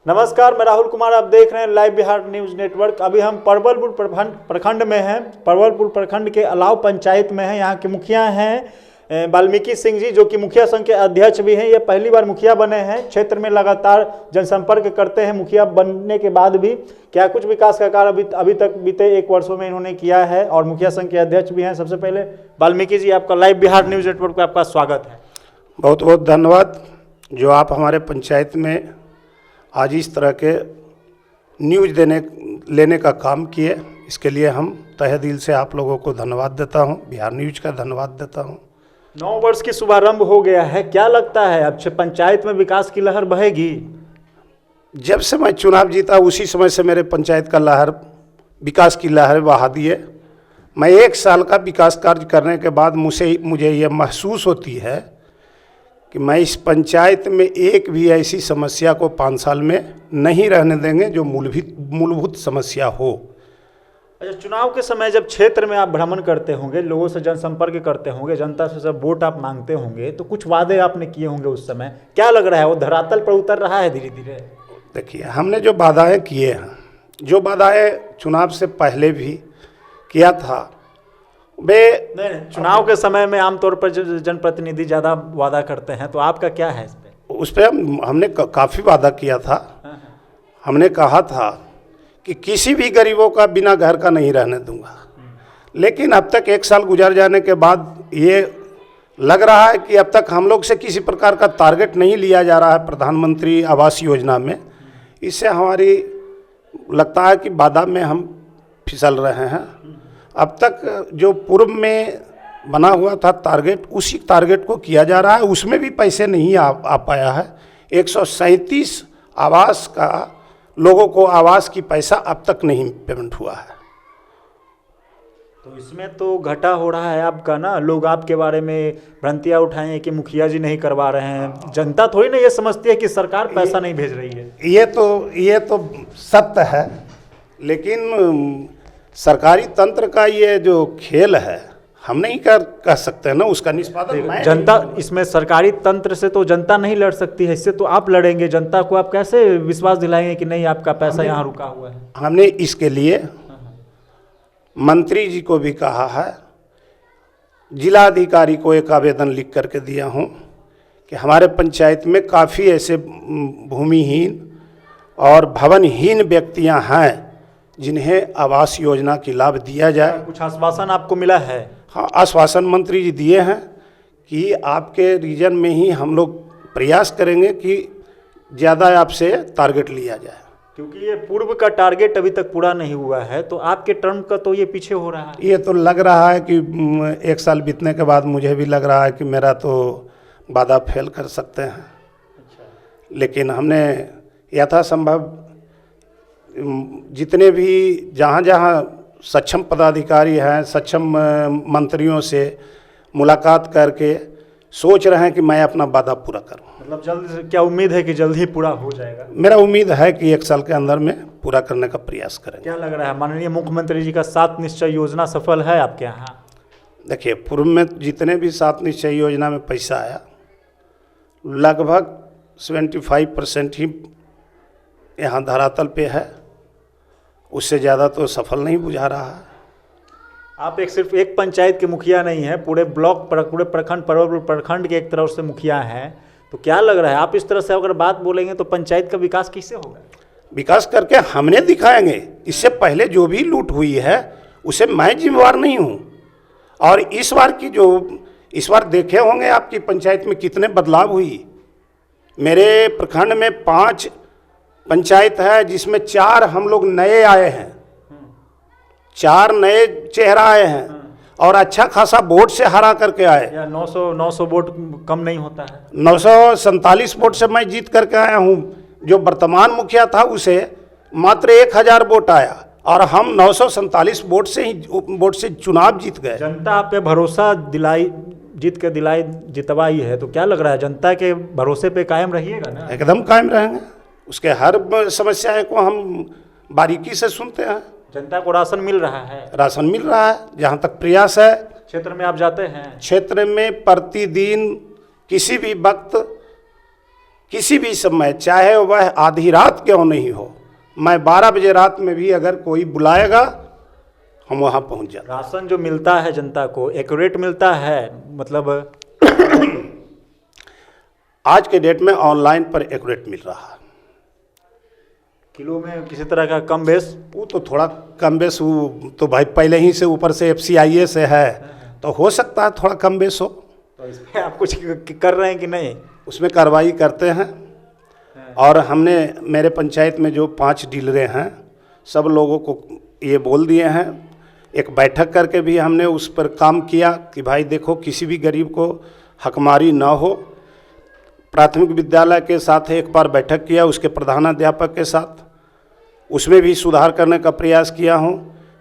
नमस्कार, मैं राहुल कुमार। आप देख रहे हैं लाइव बिहार न्यूज़ नेटवर्क। अभी हम परवलपुर प्रखंड में हैं। परवलपुर प्रखंड के अलाव पंचायत में हैं। यहाँ के मुखिया हैं वाल्मीकि सिंह जी, जो कि मुखिया संघ के अध्यक्ष भी हैं। ये पहली बार मुखिया बने हैं। क्षेत्र में लगातार जनसंपर्क करते हैं। मुखिया बनने के बाद भी क्या कुछ विकास का कार्य अभी तक बीते 1 वर्षों में इन्होंने किया है, और मुखिया संघ के अध्यक्ष भी हैं। सबसे पहले वाल्मीकि जी, आपका लाइव बिहार न्यूज़ नेटवर्क पर आपका स्वागत है। बहुत बहुत धन्यवाद जो आप हमारे पंचायत में आज इस तरह के न्यूज़ लेने का काम किए। इसके लिए हम तहे दिल से आप लोगों को धन्यवाद देता हूं, बिहार न्यूज़ का धन्यवाद देता हूं। 9 वर्ष की शुभारंभ हो गया है। क्या लगता है अब पंचायत में विकास की लहर बहेगी? जब से मैं चुनाव जीता उसी समय से मेरे पंचायत का लहर, विकास की लहर बहा दी है। मैं 1 साल का विकास कार्य करने के बाद मुझे ये महसूस होती है कि मैं इस पंचायत में एक भी ऐसी समस्या को 5 साल में नहीं रहने देंगे जो मूलभूत समस्या हो। अच्छा, चुनाव के समय जब क्षेत्र में आप भ्रमण करते होंगे, लोगों से जनसंपर्क करते होंगे, जनता से सब वोट आप मांगते होंगे, तो कुछ वादे आपने किए होंगे उस समय। क्या लग रहा है, वो धरातल पर उतर रहा है धीरे धीरे? देखिए, हमने जो वादाएँ किए हैं, जो वादाएँ चुनाव से पहले भी किया था, नहीं, चुनाव के समय में आमतौर पर जनप्रतिनिधि ज़्यादा वादा करते हैं, तो आपका क्या है इस पे? उस पर हमने काफ़ी वादा किया था। हमने कहा था कि किसी भी गरीबों का बिना घर का नहीं रहने दूंगा। लेकिन अब तक 1 साल गुजर जाने के बाद ये लग रहा है कि अब तक हम लोग से किसी प्रकार का टारगेट नहीं लिया जा रहा है प्रधानमंत्री आवास योजना में। इससे हमारी लगता है कि वादा में हम फिसल रहे हैं। अब तक जो पूर्व में बना हुआ था टारगेट, उसी टारगेट को किया जा रहा है। उसमें भी पैसे नहीं आ पाया है। 137 आवास का लोगों को आवास की पैसा अब तक नहीं पेमेंट हुआ है। तो इसमें तो घाटा हो रहा है आपका ना। लोग आपके बारे में भ्रांतियाँ उठाए हैं कि मुखिया जी नहीं करवा रहे हैं। जनता थोड़ी ना ये समझती है कि सरकार पैसा नहीं भेज रही है। ये तो सत्य है, लेकिन सरकारी तंत्र का ये जो खेल है, हम नहीं कह सकते हैं ना उसका निष्पादन। जनता, इसमें सरकारी तंत्र से तो जनता नहीं लड़ सकती है, इससे तो आप लड़ेंगे। जनता को आप कैसे विश्वास दिलाएंगे कि नहीं आपका पैसा यहाँ रुका हुआ है? हमने इसके लिए मंत्री जी को भी कहा है, जिला अधिकारी को एक आवेदन लिख करके दिया हूँ कि हमारे पंचायत में काफ़ी ऐसे भूमिहीन और भवनहीन व्यक्तियाँ हैं जिन्हें आवास योजना की लाभ दिया जाए। कुछ आश्वासन आपको मिला है? हाँ, आश्वासन मंत्री जी दिए हैं कि आपके रीजन में ही हम लोग प्रयास करेंगे कि ज़्यादा आपसे टारगेट लिया जाए। क्योंकि ये पूर्व का टारगेट अभी तक पूरा नहीं हुआ है, तो आपके टर्म का तो ये पीछे हो रहा है। ये तो लग रहा है कि 1 साल बीतने के बाद मुझे भी लग रहा है कि मेरा तो वादा फेल कर सकते हैं। अच्छा। लेकिन हमने यथासंभव जितने भी जहाँ सक्षम पदाधिकारी हैं, सक्षम मंत्रियों से मुलाकात करके सोच रहे हैं कि मैं अपना वादा पूरा करूं। मतलब जल्द से, क्या उम्मीद है कि जल्द ही पूरा हो जाएगा? मेरा उम्मीद है कि 1 साल के अंदर में पूरा करने का प्रयास करेंगे। क्या लग रहा है, माननीय मुख्यमंत्री जी का 7 निश्चय योजना सफल है आपके यहाँ? देखिए, पूर्व में जितने भी 7 निश्चय योजना में पैसा आया, लगभग 75% ही यहाँ धरातल पे है। उससे ज़्यादा तो सफल नहीं बुझा रहा है। आप सिर्फ एक पंचायत के मुखिया नहीं हैं, पूरे ब्लॉक पर, पूरे प्रखंड, परवलपुर प्रखंड के एक तरफ से मुखिया हैं। तो क्या लग रहा है, आप इस तरह से अगर बात बोलेंगे तो पंचायत का विकास कैसे होगा? विकास करके हमने दिखाएंगे। इससे पहले जो भी लूट हुई है उसे मैं जिम्मेवार नहीं हूँ। और इस बार देखे होंगे आपकी पंचायत में कितने बदलाव हुई। मेरे प्रखंड में 5 पंचायत है जिसमें 4 हम लोग नए आए हैं, 4 नए चेहरा आए हैं और अच्छा खासा वोट से हरा करके आए। 900 वोट कम नहीं होता है। 947 वोट से मैं जीत करके आया हूँ। जो वर्तमान मुखिया था उसे मात्र 1000 वोट आया और हम 947 वोट से चुनाव जीत गए। जनता आप पे भरोसा जितवाई है, तो क्या लग रहा है, जनता के भरोसे पे कायम रहिएगा ना? एकदम कायम रहेंगे। उसके हर समस्याएं को हम बारीकी से सुनते हैं। जनता को राशन मिल रहा है? राशन मिल रहा है, जहाँ तक प्रयास है। क्षेत्र में आप जाते हैं? क्षेत्र में प्रतिदिन किसी भी वक्त किसी भी समय, चाहे वह आधी रात क्यों नहीं हो, मैं 12 बजे रात में भी अगर कोई बुलाएगा हम वहाँ पहुँच जाते। राशन जो मिलता है जनता को एक्यूरेट मिलता है, मतलब आज के डेट में ऑनलाइन पर एक्यूरेट मिल रहा है। किलो में किसी तरह का कम बेस? वो तो थोड़ा कम बेस, वो तो भाई पहले ही से ऊपर से FCIA से है, तो हो सकता है थोड़ा कम बेस हो। तो इस पर आप कुछ कर रहे हैं कि नहीं? उसमें कार्रवाई करते हैं। और हमने मेरे पंचायत में जो 5 डीलरें हैं सब लोगों को ये बोल दिए हैं, एक बैठक करके भी हमने उस पर काम किया कि भाई देखो किसी भी गरीब को हकमारी ना हो। प्राथमिक विद्यालय के साथ एक बार बैठक किया, उसके प्रधानाध्यापक के साथ, उसमें भी सुधार करने का प्रयास किया हूँ।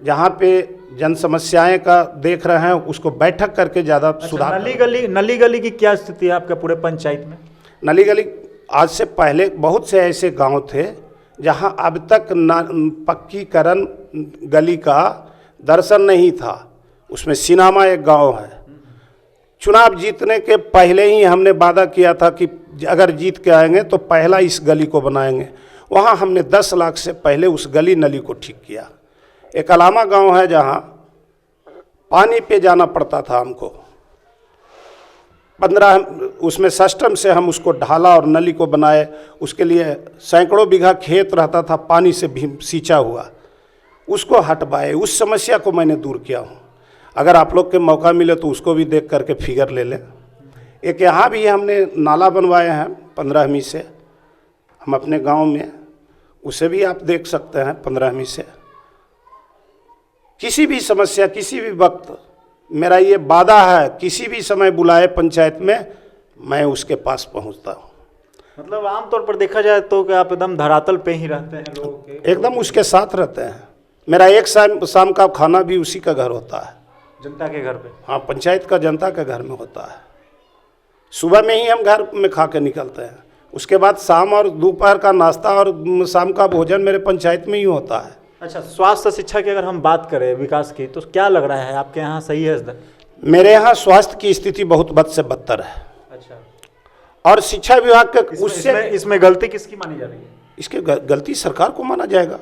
जहाँ पे जन समस्याएं का देख रहे हैं उसको बैठक करके ज़्यादा सुधार। नली गली की क्या स्थिति है आपके पूरे पंचायत में? नली गली आज से पहले बहुत से ऐसे गांव थे जहां अब तक पक्कीकरण गली का दर्शन नहीं था। उसमें सिनामा एक गांव है। चुनाव जीतने के पहले ही हमने वादा किया था कि अगर जीत के आएंगे तो पहला इस गली को बनाएंगे। वहां हमने 10 लाख से पहले उस गली नली को ठीक किया। एक अलामा गांव है जहां पानी पे जाना पड़ता था हमको, 15 उसमें सिस्टम से हम उसको ढाला और नली को बनाए। उसके लिए सैकड़ों बीघा खेत रहता था पानी से भी सींचा हुआ, उसको हटवाए। उस समस्या को मैंने दूर किया हूँ। अगर आप लोग के मौका मिले तो उसको भी देख करके फिगर ले लें। एक यहाँ भी हमने नाला बनवाए हैं 15वीं से हम अपने गांव में, उसे भी आप देख सकते हैं 15वीं से। किसी भी समस्या किसी भी वक्त मेरा ये वादा है, किसी भी समय बुलाए पंचायत में मैं उसके पास पहुंचता हूँ। मतलब आमतौर पर देखा जाए तो कि आप एकदम धरातल पे ही रहते हैं लोगों के? एकदम उसके साथ रहते हैं। मेरा एक शाम का खाना भी उसी का घर होता है, जनता के घर पे? हाँ, पंचायत का जनता के घर में होता है। सुबह में ही हम घर में खा के निकलते हैं, उसके बाद शाम और दोपहर का नाश्ता और शाम का भोजन मेरे पंचायत में ही होता है। अच्छा, स्वास्थ्य शिक्षा की अगर हम बात करें विकास की, तो क्या लग रहा है आपके यहाँ सही है? मेरे यहाँ स्वास्थ्य की स्थिति बहुत बद से बदतर है। अच्छा, और शिक्षा विभाग के इसमें गलती किसकी मानी जा रही है? इसके गलती सरकार को माना जाएगा।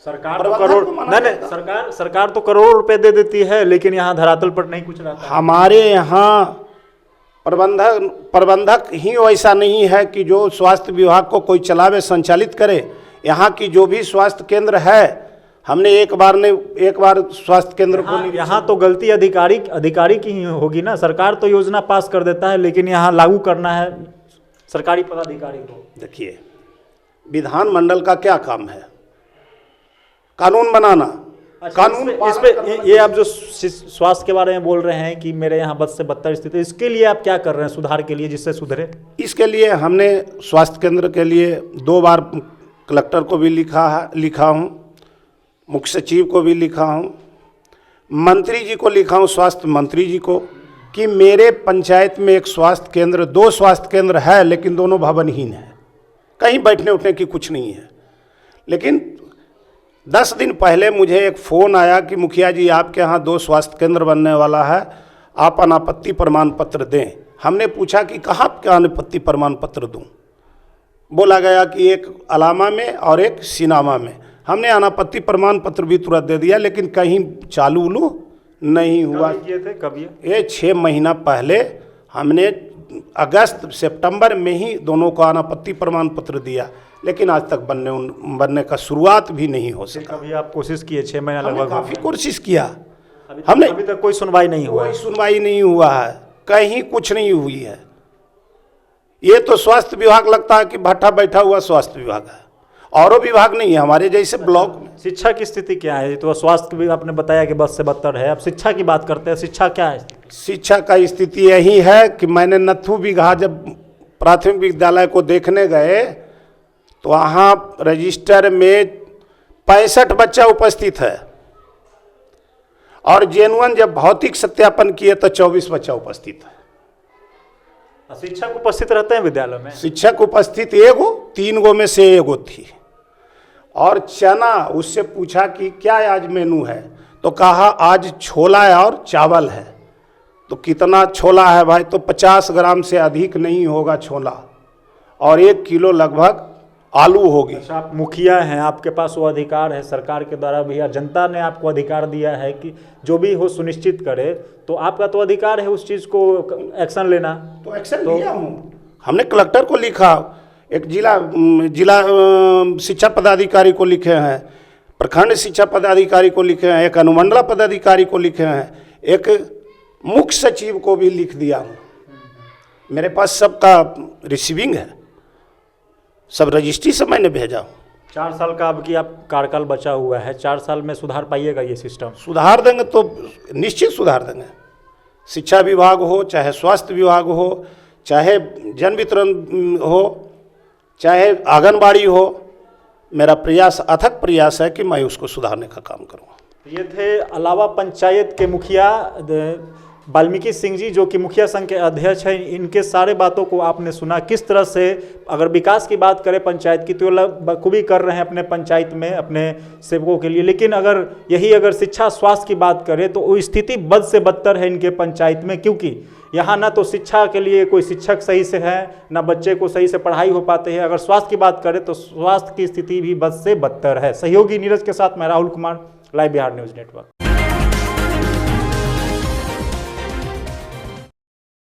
सरकार तो करोड़ सरकार तो करोड़ों रुपए दे देती है, लेकिन यहाँ धरातल पर नहीं कुछ रहता। हमारे यहाँ प्रबंधक ही वैसा नहीं है कि जो स्वास्थ्य विभाग को कोई चलावे संचालित करे। यहाँ की जो भी स्वास्थ्य केंद्र है, हमने एक बार स्वास्थ्य केंद्र को यहाँ तो गलती अधिकारी की ही होगी ना। सरकार तो योजना पास कर देता है, लेकिन यहाँ लागू करना है सरकारी पदाधिकारी को। देखिए, विधानमंडल का क्या काम है? कानून बनाना। अच्छा, कानून इस पे ये आप जो स्वास्थ्य के बारे में बोल रहे हैं कि मेरे यहाँ बद से बदतर स्थिति, इसके लिए आप क्या कर रहे हैं सुधार के लिए, जिससे सुधरे? इसके लिए हमने स्वास्थ्य केंद्र के लिए 2 बार कलेक्टर को भी लिखा हूँ, मुख्य सचिव को भी लिखा हूँ, मंत्री जी को लिखा हूँ, स्वास्थ्य मंत्री जी को, कि मेरे पंचायत में एक स्वास्थ्य केंद्र, 2 स्वास्थ्य केंद्र है, लेकिन दोनों भवनहीन है, कहीं बैठने उठने की कुछ नहीं है। लेकिन 10 दिन पहले मुझे एक फ़ोन आया कि मुखिया जी आपके यहाँ 2 स्वास्थ्य केंद्र बनने वाला है, आप अनापत्ति प्रमाण पत्र दें। हमने पूछा कि कहाँ क्या अनापत्ति प्रमाण पत्र दूँ? बोला गया कि एक अलामा में और एक सिनामा में। हमने अनापत्ति प्रमाण पत्र भी तुरंत दे दिया, लेकिन कहीं चालू नहीं हुआ। कब ये 6 महीना पहले हमने अगस्त सितंबर में ही दोनों को अनापत्ति प्रमाण पत्र दिया, लेकिन आज तक बनने का शुरुआत भी नहीं हो सका। कभी आप कोशिश किए? 6 महीना लगभग काफ़ी कोशिश किया हमने, अभी तक कोई सुनवाई नहीं हुआ। कोई सुनवाई नहीं हुआ है, कहीं कुछ नहीं हुई है। ये तो स्वास्थ्य विभाग लगता है कि भट्ठा बैठा हुआ स्वास्थ्य विभाग है, औरों विभाग नहीं है हमारे जैसे ब्लॉक में। शिक्षा की स्थिति क्या है? तो स्वास्थ्य भी आपने बताया कि बद से बदतर है। अब शिक्षा की बात करते हैं, शिक्षा क्या है? शिक्षा का स्थिति यही है कि मैंने नथू बीघा जब प्राथमिक विद्यालय को देखने गए तो वहाँ रजिस्टर में 65 बच्चा उपस्थित है, और जेनुअन जब भौतिक सत्यापन किए तो 24 बच्चा उपस्थित है। शिक्षक उपस्थित रहते हैं विद्यालय में? शिक्षक उपस्थित 3 गो में से 1 थी। और चना, उससे पूछा कि क्या आज मेनू है, तो कहा आज छोला और चावल है। तो कितना छोला है भाई? तो 50 ग्राम से अधिक नहीं होगा छोला। और 1 किलो लगभग आलू होगी। अच्छा, आप मुखिया हैं, आपके पास वो अधिकार है सरकार के द्वारा भी, जनता ने आपको अधिकार दिया है कि जो भी हो सुनिश्चित करे, तो आपका तो अधिकार है उस चीज़ को एक्शन लेना। तो एक्शन लिया हूँ, हमने कलेक्टर को लिखा, एक जिला शिक्षा पदाधिकारी को लिखे हैं, प्रखंड शिक्षा पदाधिकारी को लिखे हैं, एक अनुमंडल पदाधिकारी को लिखे हैं, एक मुख्य सचिव को भी लिख दिया हूँ। मेरे पास सबका रिसीविंग है, सब रजिस्ट्री से मैंने भेजा हूँ। 4 साल का अब की आप कार्यकाल बचा हुआ है, 4 साल में सुधार पाइएगा ये सिस्टम? सुधार देंगे तो निश्चित सुधार देंगे। शिक्षा विभाग हो, चाहे स्वास्थ्य विभाग हो, चाहे जन वितरण हो, चाहे आंगनबाड़ी हो, मेरा प्रयास, अथक प्रयास है कि मैं उसको सुधारने का काम करूँ। ये थे अलावा पंचायत के मुखिया वाल्मीकि सिंह जी, जो कि मुखिया संघ के अध्यक्ष हैं। इनके सारे बातों को आपने सुना, किस तरह से अगर विकास की बात करें पंचायत की तो बखूबी कर रहे हैं अपने पंचायत में अपने सेवकों के लिए, लेकिन अगर शिक्षा स्वास्थ्य की बात करें तो वो स्थिति बद से बदतर है इनके पंचायत में, क्योंकि यहाँ ना तो शिक्षा के लिए कोई शिक्षक सही से है, ना बच्चे को सही से पढ़ाई हो पाते हैं। अगर स्वास्थ्य की बात करें तो स्वास्थ्य की स्थिति भी बद से बदतर है। सहयोगी नीरज के साथ मैं Rahul Kumar, live Bihar news network.